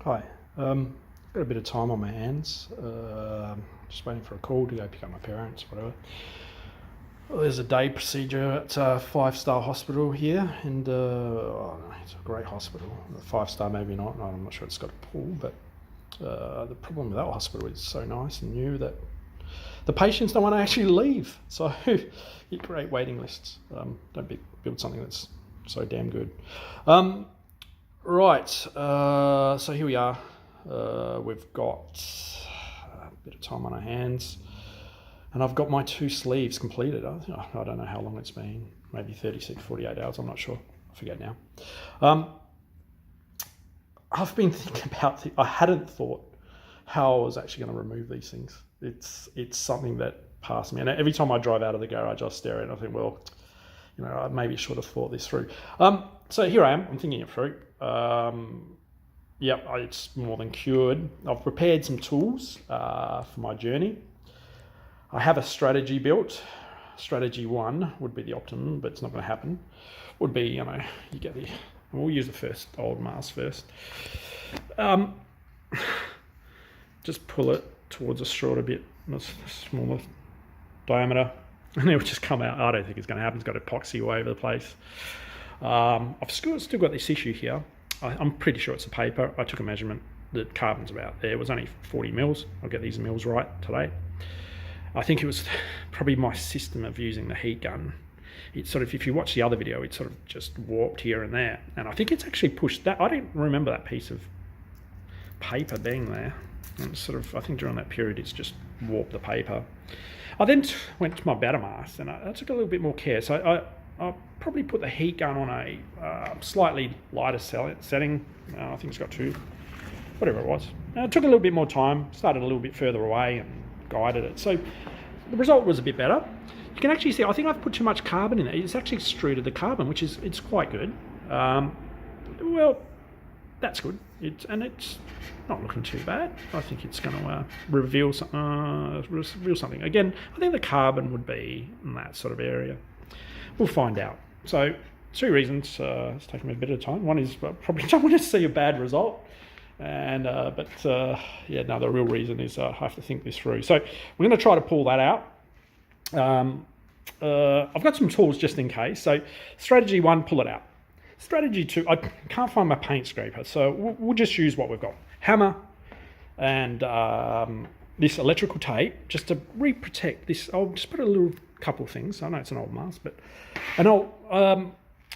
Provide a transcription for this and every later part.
Hi. Got a bit of time on my hands. Just waiting for a call to go pick up my parents, whatever. Well, there's a day procedure at a 5-star hospital here, and it's a great hospital. A 5-star maybe not, I'm not sure it's got a pool, but the problem with that hospital is so nice and new that the patients don't want to actually leave. So you create waiting lists. Don't build something that's so damn good. Right, so here we are. We've got a bit of time on our hands, and I've got my 2 sleeves completed. I don't know how long it's been, maybe 36, 48 hours, I'm not sure, I forget now. I've been thinking about I hadn't thought how I was actually going to remove these things. It's something that passed me, and every time I drive out of the garage I stare at it and I think, well, I maybe should have thought this through. So here I am, I'm thinking it through. Yep, it's more than cured. I've prepared some tools for my journey. I have a strategy built. Strategy 1 would be the optimum, but it's not going to happen. Would be, you get we'll use the first old mast first. Just pull it towards a shorter bit, a smaller diameter, and it will just come out. I don't think it's going to happen. It's got epoxy all over the place. I've still got this issue here. I'm pretty sure it's the paper. I took a measurement. The carbon's about there. It was only 40 mils. I'll get these mils right today. I think it was probably my system of using the heat gun. It's sort of, if you watch the other video, it's sort of just warped here and there. And I think it's actually pushed that. I don't remember that piece of paper being there. And sort of, I think during that period, it's just warped the paper. I then went to my batter mast, and I took a little bit more care. So I'll probably put the heat gun on a slightly lighter setting. I think it's got 2, whatever it was. It took a little bit more time, started a little bit further away and guided it. So the result was a bit better. You can actually see, I think I've put too much carbon in it. It's actually extruded the carbon, which is, it's quite good. Well, that's good. It's not looking too bad. I think it's going to reveal something. Again, I think the carbon would be in that sort of area. We'll find out. So 2 reasons. It's taken me a bit of time. One is I probably don't want to see a bad result, and the real reason is I have to think this through. So we're going to try to pull that out. I've got some tools just in case. So strategy 1, pull it out. Strategy 2, I can't find my paint scraper, so we'll just use what we've got. Hammer and this electrical tape just to re-protect this. I'll just put a little couple of things. I know it's an old mask, and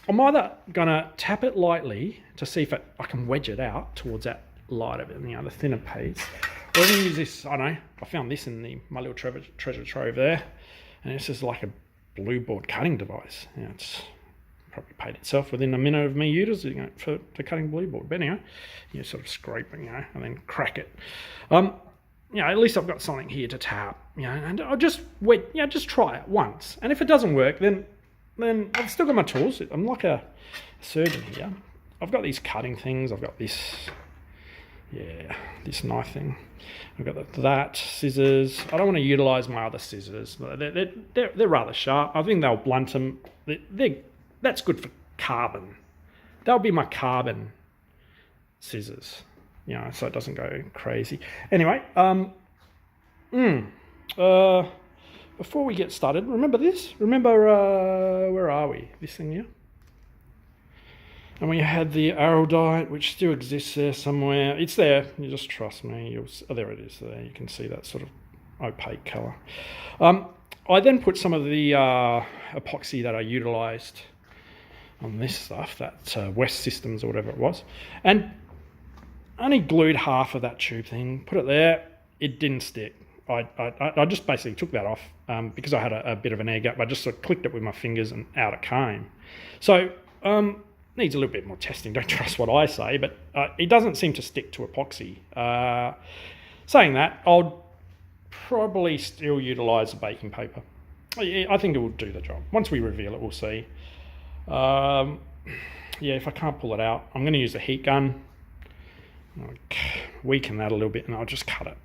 I'm either gonna tap it lightly to see if I can wedge it out towards that lighter bit, the thinner piece, or I'm gonna use this. I know I found this in my little treasure trove there, and it's just like a blue board cutting device. It's probably paid itself within a minute of me using it for cutting blue board. But anyway, you sort of scrape it, and then crack it. At least I've got something here to tap, and I'll just just try it once. And if it doesn't work, then I've still got my tools. I'm like a surgeon here. I've got these cutting things. I've got this, this knife thing. I've got that scissors. I don't want to utilize my other scissors. They're rather sharp. I think they'll blunt them. That's good for carbon. That'll be my carbon scissors. So it doesn't go crazy. Anyway, before we get started, remember this? Remember, where are we? This thing here? And we had the araldite, which still exists there somewhere. It's there. You just trust me. There it is there. You can see that sort of opaque colour. I then put some of the epoxy that I utilised on this stuff, that West Systems or whatever it was, and only glued half of that tube thing, put it there. It didn't stick. I just basically took that off because I had a bit of an air gap. I just sort of clicked it with my fingers and out it came. So needs a little bit more testing. Don't trust what I say, but it doesn't seem to stick to epoxy. Saying that, I'll probably still utilise the baking paper. I think it will do the job. Once we reveal it, we'll see. If I can't pull it out, I'm going to use a heat gun. I'll weaken that a little bit, and I'll just cut it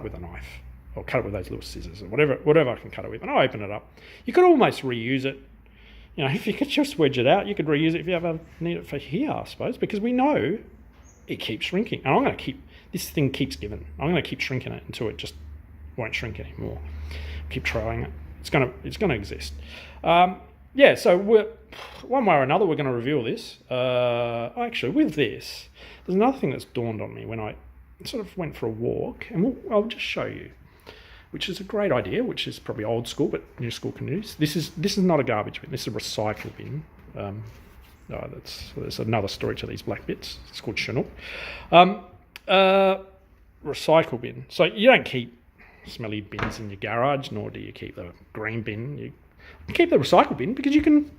with a knife, or cut it with those little scissors, or whatever I can cut it with, and I'll open it up. You could almost reuse it. If you could just wedge it out, you could reuse it if you ever need it for here, I suppose, because we know it keeps shrinking. And I'm going to keep, this thing keeps giving. I'm going to keep shrinking it until it just won't shrink anymore. Keep trying it. It's going to exist. Yeah, so one way or another, we're going to reveal this. Actually, with this, there's another thing that's dawned on me when I sort of went for a walk, and I'll just show you, which is a great idea, which is probably old school, but new school can use. This is not a garbage bin. This is a recycle bin. There's another story to these black bits. It's called Chinook. Recycle bin. So you don't keep smelly bins in your garage, nor do you keep the green bin. You keep the recycle bin because you can,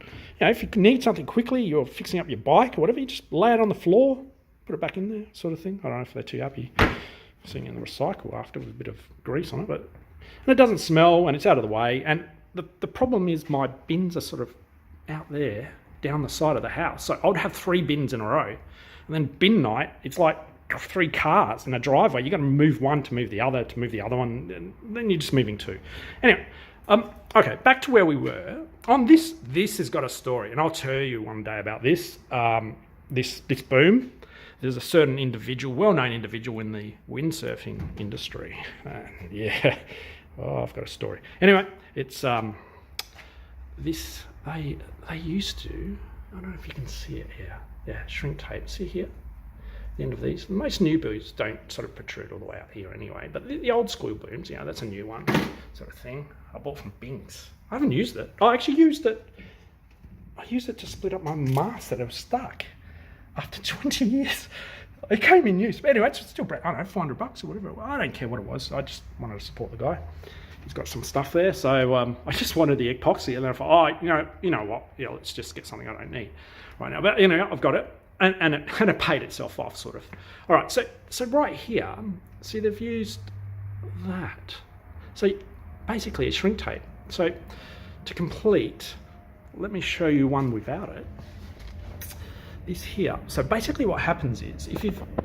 if you need something quickly, you're fixing up your bike or whatever, you just lay it on the floor, put it back in there, sort of thing. I don't know if they're too happy seeing in the recycle after with a bit of grease on it, and it doesn't smell and it's out of the way. And the problem is my bins are sort of out there down the side of the house. So I'd have 3 bins in a row, and then bin night, it's like 3 cars in a driveway. You've got to move one to move the other one, and then you're just moving 2. Anyway, okay, back to where we were. On this has got a story, and I'll tell you one day about this. This boom. There's a certain individual, well-known individual in the windsurfing industry. Yeah, I've got a story. Anyway, it's this. They used to. I don't know if you can see it here. Yeah, shrink tape. See here. The end of these. Most new booms don't sort of protrude all the way out here anyway, but the old school booms, that's a new one sort of thing. I bought from Bings. I haven't used it. I actually used it. I used it to split up my mast that was stuck after 20 years. It came in use. But anyway, it's still, I don't know, $400 or whatever. I don't care what it was. I just wanted to support the guy. He's got some stuff there. So I just wanted the epoxy, and then I thought, you know what? Let's just get something I don't need right now. But I've got it. And it paid itself off, sort of. All right, so right here, see, they've used that. So basically, it's shrink tape. So to complete, let me show you one without it. This here. So basically, what happens is,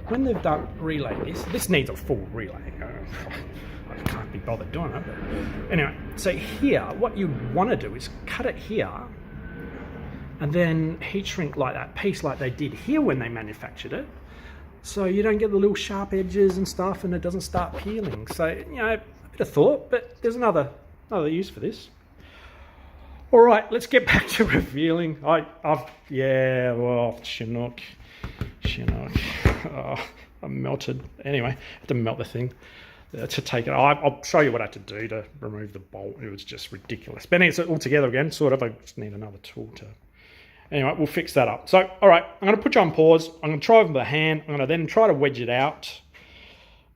when they've done relay this needs a full relay. I can't be bothered doing it. But anyway, so here, what you want to do is cut it here, and then heat shrink like that piece like they did here when they manufactured it, so you don't get the little sharp edges and stuff, and it doesn't start peeling. So a bit of thought, but there's another use for this. All right, let's get back to revealing. Chinook. I'm melted. Anyway, I had to melt the thing to take it. I'll show you what I had to do to remove the bolt. It was just ridiculous. But anyway, it's all together again, sort of. I just need another tool to. Anyway, we'll fix that up. So, all right, I'm going to put you on pause. I'm going to try with the hand. I'm going to then try to wedge it out.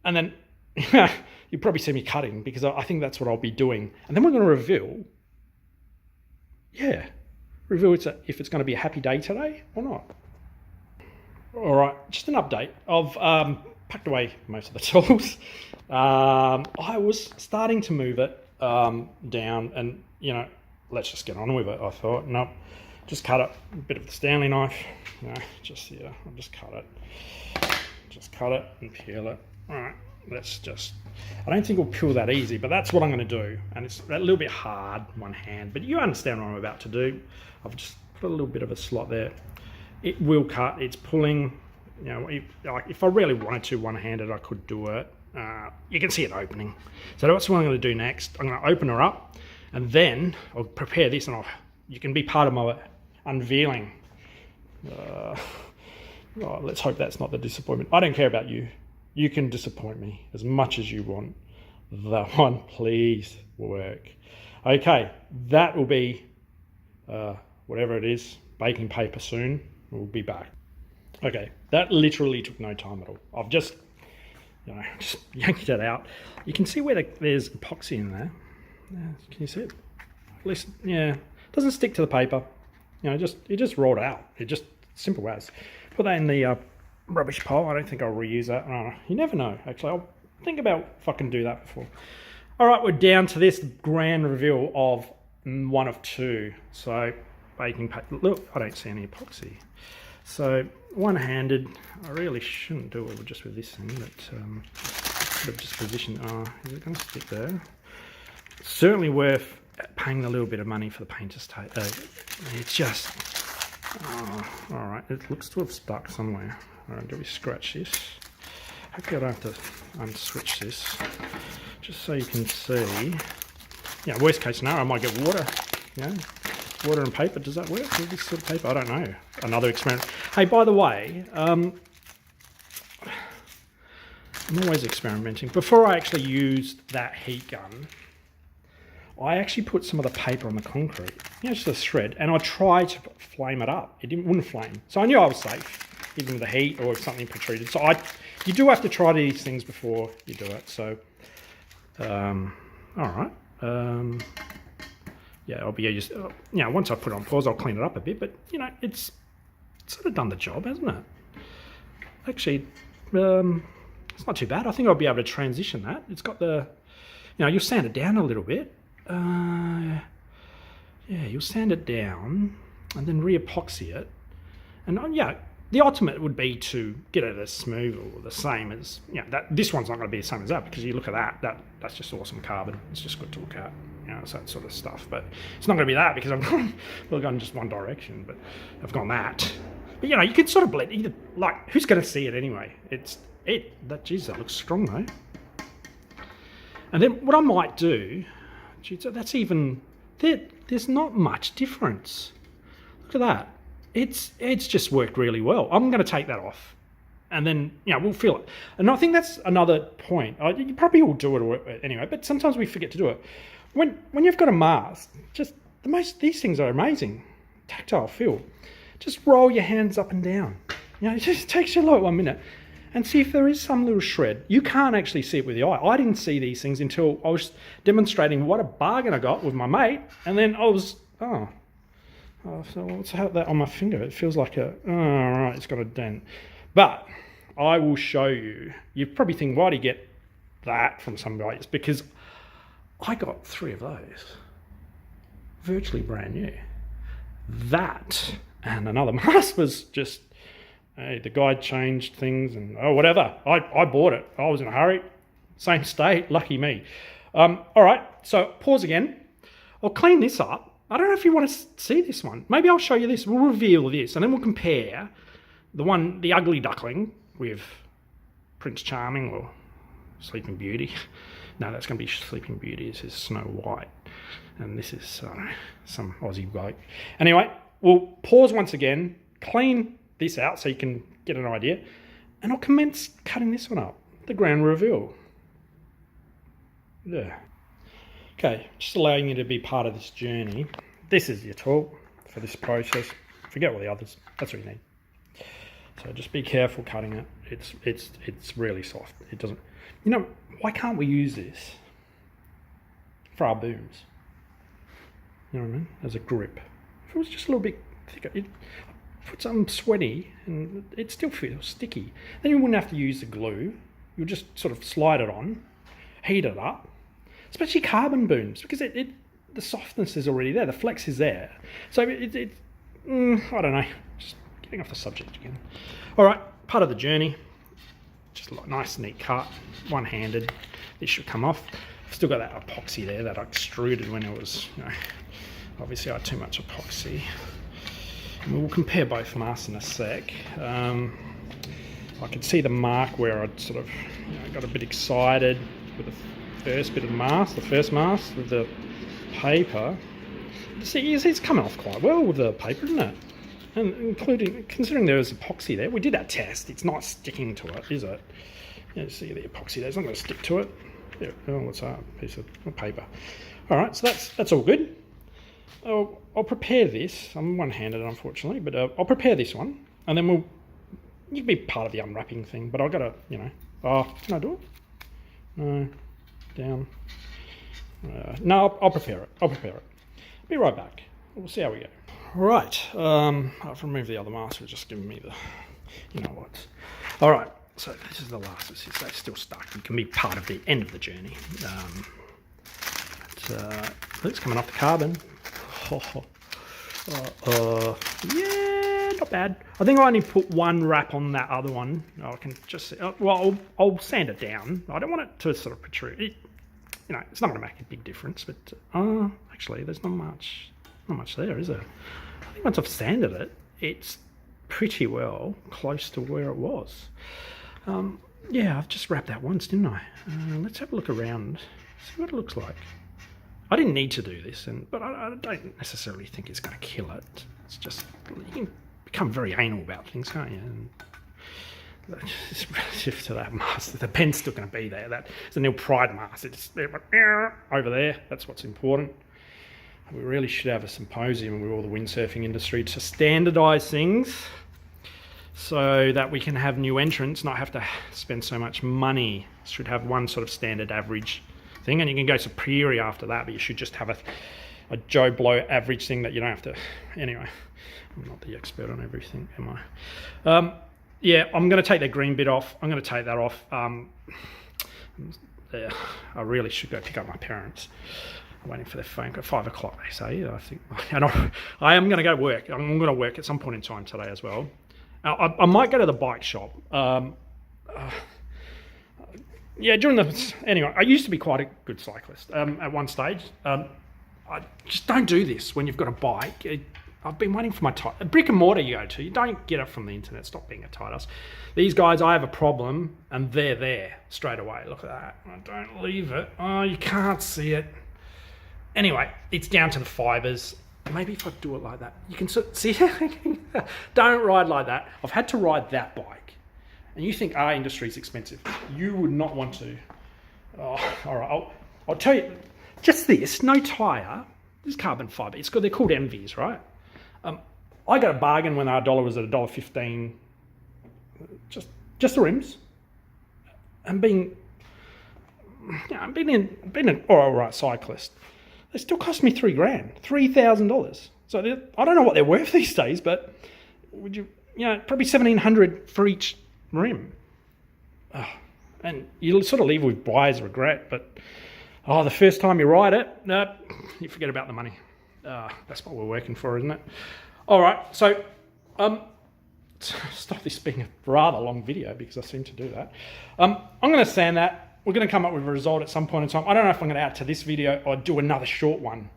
And then you'll probably see me cutting, because I think that's what I'll be doing. And then we're going to reveal if it's going to be a happy day today or not. All right, just an update. I've packed away most of the tools. I was starting to move it down, and, let's just get on with it. I thought, nope. Just cut it, a bit of the Stanley knife, I'll just cut it and peel it. All right, I don't think it'll peel that easy, but that's what I'm going to do. And it's a little bit hard, one hand, but you understand what I'm about to do. I've just put a little bit of a slot there. It will cut, it's pulling, if I really wanted to one-handed, I could do it. You can see it opening. So that's what I'm going to do next. I'm going to open her up, and then I'll prepare this, and you can be part of my unveiling. Let's hope that's not the disappointment. I don't care about you. You can disappoint me as much as you want. That one, please work. Okay, that will be whatever it is, baking paper soon. We'll be back. Okay, that literally took no time at all. I've just yanked it out. You can see where there's epoxy in there. Can you see it? At least, doesn't stick to the paper. It just rolled out. It just simple as. Put that in the rubbish pile. I don't think I'll reuse that. You never know. Actually, I'll think about if I can do that before. All right, we're down to this grand reveal of one of 2. So baking paper. Look, I don't see any epoxy. So one-handed. I really shouldn't do it just with this thing, but could have just positioned. Is it going to stick there? Certainly worth paying a little bit of money for the painter's tape. It's just Oh, all right, it looks to have stuck somewhere. All right, do we scratch this? Hopefully I don't have to unswitch this, just so you can see. Yeah, worst case scenario, I might get water. Yeah, water and paper. Does that work with this sort of paper? I don't know. Another experiment. Hey, by the way, I'm always experimenting. Before I actually used that heat gun, I actually put some of the paper on the concrete, just a thread, and I tried to flame it up. It wouldn't flame. So I knew I was safe, even with the heat or if something protruded. So you do have to try these things before you do it. So, all right. Yeah, I'll be just, once I put it on pause, I'll clean it up a bit. But, it's sort of done the job, hasn't it? Actually, it's not too bad. I think I'll be able to transition that. It's got the, you'll sand it down a little bit. Yeah, you'll sand it down and then re-epoxy it. And the ultimate would be to get it as smooth or the same as, this one's not going to be the same as that, because you look at that's just awesome carbon. It's just good to look at, it's that sort of stuff. But it's not going to be that, because I've gone just one direction, but I've gone that. But you can sort of blend either, like, who's going to see it anyway? Geez, that looks strong though. And then what I might do, that's even, there's not much difference. Look at that. It's just worked really well. I'm going to take that off, and then we'll feel it. And I think that's another point. You probably all do it anyway, but sometimes we forget to do it. When you've got a mast, these things are amazing. Tactile feel. Just roll your hands up and down. It just takes you like 1 minute, and see if there is some little shred. You can't actually see it with the eye. I didn't see these things until I was demonstrating what a bargain I got with my mate, and then I was, so let's have that on my finger. It feels like right, it's got a dent. But I will show you. You probably think, why do you get that from somebody? It's because I got 3 of those. Virtually brand new. That and another mask was just, hey, the guy changed things and whatever. I bought it. I was in a hurry. Same state. Lucky me. All right, so pause again. I'll clean this up. I don't know if you want to see this one. Maybe I'll show you this. We'll reveal this, and then we'll compare the ugly duckling with Prince Charming or Sleeping Beauty. No, that's going to be Sleeping Beauty. This is Snow White, and this is some Aussie bloke. Anyway, we'll pause once again, clean this out so you can get an idea, and I'll commence cutting this one up. The grand reveal. Yeah. Okay, just allowing you to be part of this journey. This is your tool for this process. Forget all the others. That's what you need. So just be careful cutting it. It's really soft. It doesn't. Why can't we use this for our booms? You know what I mean? As a grip. If it was just a little bit thicker, it put something sweaty and it still feels sticky. Then you wouldn't have to use the glue. You'll just sort of slide it on, heat it up. Especially carbon booms, because the softness is already there, the flex is there. So I don't know, just getting off the subject again. All right, part of the journey, just a nice neat cut, one-handed. This should come off. I've still got that epoxy there that I extruded when it was, obviously I had too much epoxy. And we'll compare both masks in a sec. I could see the mark where I'd sort of got a bit excited with the first bit of mask, the first mask with the paper. See, it's coming off quite well with the paper, isn't it? And considering there was epoxy there, we did that test. It's not sticking to it, is it? See the epoxy there. It's not going to stick to it. There. Oh, what's that? Piece of paper. All right, so that's all good. I'll prepare this. I'm one-handed, unfortunately, but I'll prepare this one, and then you can be part of the unwrapping thing. But I've got to, can I do it? No. Down. No, I'll prepare it. Be right back. We'll see how we go. Right. I've removed the other mask. It's just giving me the, what. All right. So this is the last. It's still stuck. You can be part of the end of the journey. It's coming off the carbon. Yeah, not bad. I think I only put one wrap on that other one. I can just, I'll sand it down. I don't want it to sort of protrude. It's not going to make a big difference, but actually, there's not much there, is there? I think once I've sanded it, it's pretty well close to where it was. Yeah, I've just wrapped that once, didn't I? Let's have a look around, see what it looks like. I didn't need to do this, but I don't necessarily think it's going to kill it. It's just, you can become very anal about things, can't you? And just relative to that mast, the pen's still going to be there. It's a nil pride mast. It's over there. That's what's important. We really should have a symposium with all the windsurfing industry to standardise things, so that we can have new entrants not have to spend so much money. Should have one sort of standard average thing, and you can go superior after that, but you should just have a Joe Blow average thing that you don't have to. Anyway, I'm not the expert on everything, am I? Yeah, I'm going to take that green bit off. I'm going to take that off. Yeah, I really should go pick up my parents. I'm waiting for their phone at 5 o'clock, they say. I think, and I am going to go to work. I'm going to work at some point in time today as well. I might go to the bike shop. Yeah, anyway, I used to be quite a good cyclist at one stage. I just don't do this when you've got a bike. I've been waiting for my a brick and mortar you go to. You don't get it from the internet. Stop being a tight ass. These guys, I have a problem, and they're there straight away. Look at that. I don't leave it. Oh, you can't see it. Anyway, it's down to the fibres. Maybe if I do it like that, you can see. Don't ride like that. I've had to ride that bike. And you think our industry is expensive. You would not want to. Oh, all right, I'll tell you. Just this, no tyre. This is carbon fibre. They're called MVs, right? I got a bargain when our dollar was at $1.15. Just the rims. And being an all right cyclist, they still cost me $3,000, $3,000. So I don't know what they're worth these days, but would probably $1,700 for each rim. Oh, and you sort of leave with buyer's regret, but the first time you ride it, you forget about the money. That's what we're working for, isn't it? All right, so stop this being a rather long video because I seem to do that. I'm going to sand that. We're going to come up with a result at some point in time. I don't know if I'm going to add to this video or do another short one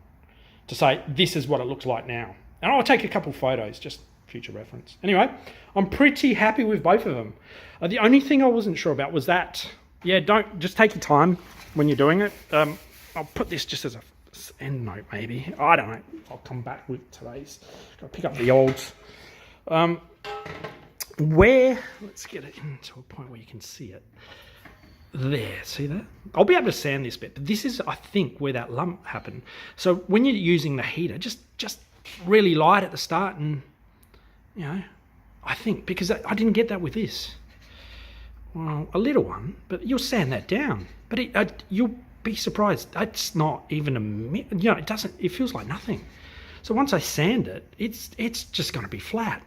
to say this is what it looks like now. And I'll take a couple photos, just future reference. Anyway, I'm pretty happy with both of them. The only thing I wasn't sure about was that, don't just take your time when you're doing it. I'll put this just as a end note, maybe. I don't know. I'll come back with today's. Got to pick up the olds. Let's get it into a point where you can see it. There, see that? I'll be able to sand this bit, but this is, I think, where that lump happened. So when you're using the heater, just really light at the start, and I think, because I didn't get that with this. Well, a little one, but you'll sand that down. But you'll be surprised. It's not even it doesn't. It feels like nothing. So once I sand it, it's just going to be flat.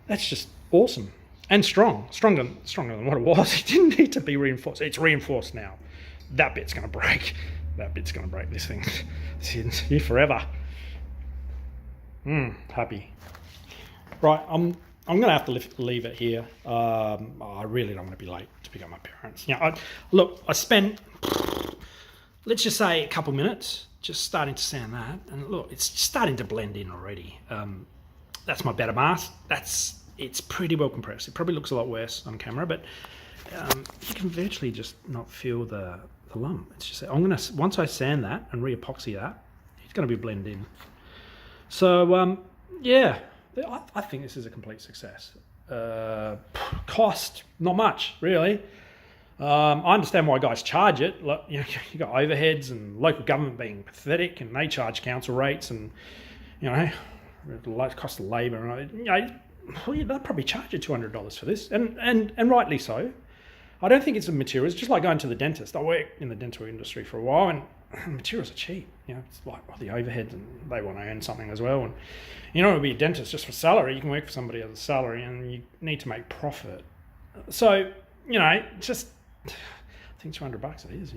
That's just awesome. And stronger than what it was. It didn't need to be reinforced. It's reinforced now. That bit's going to break. That bit's going to break. This thing. It's here forever. Happy. Right, I'm going to have to leave it here. I really don't want to be late to pick up my parents. I spent, let's just say, a couple minutes just starting to sand that. And look, it's starting to blend in already. That's my better mast. It's pretty well compressed. It probably looks a lot worse on camera, but you can virtually just not feel the lump. It's just once I sand that and re-epoxy that, it's going to be blend in. So I think this is a complete success. Cost, not much really. I understand why guys charge it. Look, you got overheads and local government being pathetic, and they charge council rates, and the cost of labour, and they'll probably charge you $200 for this, and rightly so. I don't think it's a material. It's just like going to the dentist. I worked in the dental industry for a while, and materials are cheap. It's like the overheads, and they want to earn something as well. And you don't want to be a dentist just for salary. You can work for somebody as a salary, and you need to make profit. So just I think $200 it is.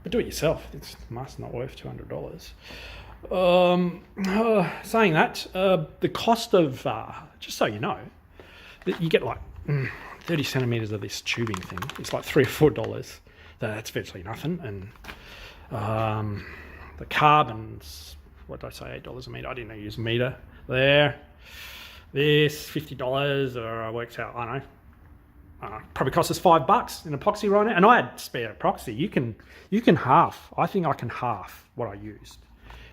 But do it yourself. It's not worth $200. Saying that, the cost of just so you know, that you get like 30 centimeters of this tubing thing. It's like $3 or $4. That's virtually nothing. And the carbon's, what did I say, $8 a meter. I didn't use a meter there. this $50, or it works out, I don't know, probably cost us $5 in epoxy right now. And I had spare epoxy. You can half. I think I can half what I used,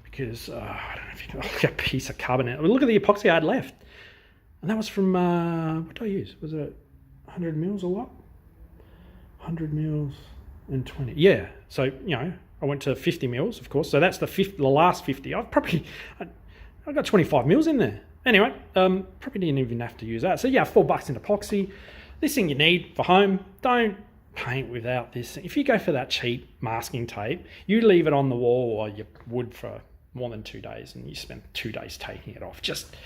because I don't know if you can look at a piece of carbonate. Look at the epoxy I had left, and that was from what did I use? Was it 100 mils or what? 100 mils and 20. Yeah. So I went to 50 mils, of course. So that's the last 50. I got 25 mils in there. Anyway, probably didn't even have to use that. So yeah, $4 in epoxy. This thing you need for home. Don't paint without this. If you go for that cheap masking tape, you leave it on the wall or your wood for more than 2 days, and you spend 2 days taking it off. Just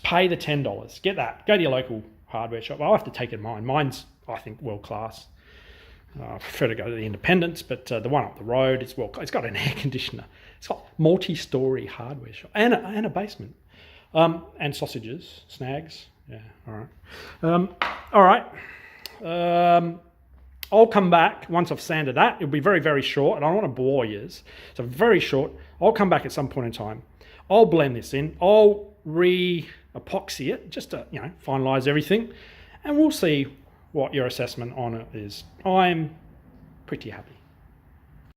pay the $10. Get that. Go to your local hardware shop. I'll have to take it mine. Mine's, I think, world class. I prefer to go to the independents, but the one up the road, it's got an air conditioner. It's got multi-story hardware shop and a basement, and sausages, snags. Yeah, all right. I'll come back once I've sanded that. It'll be very, very short. I don't want to bore you. So very short. I'll come back at some point in time. I'll blend this in. I'll re-epoxy it just to finalize everything, and we'll see what your assessment on it is. I'm pretty happy.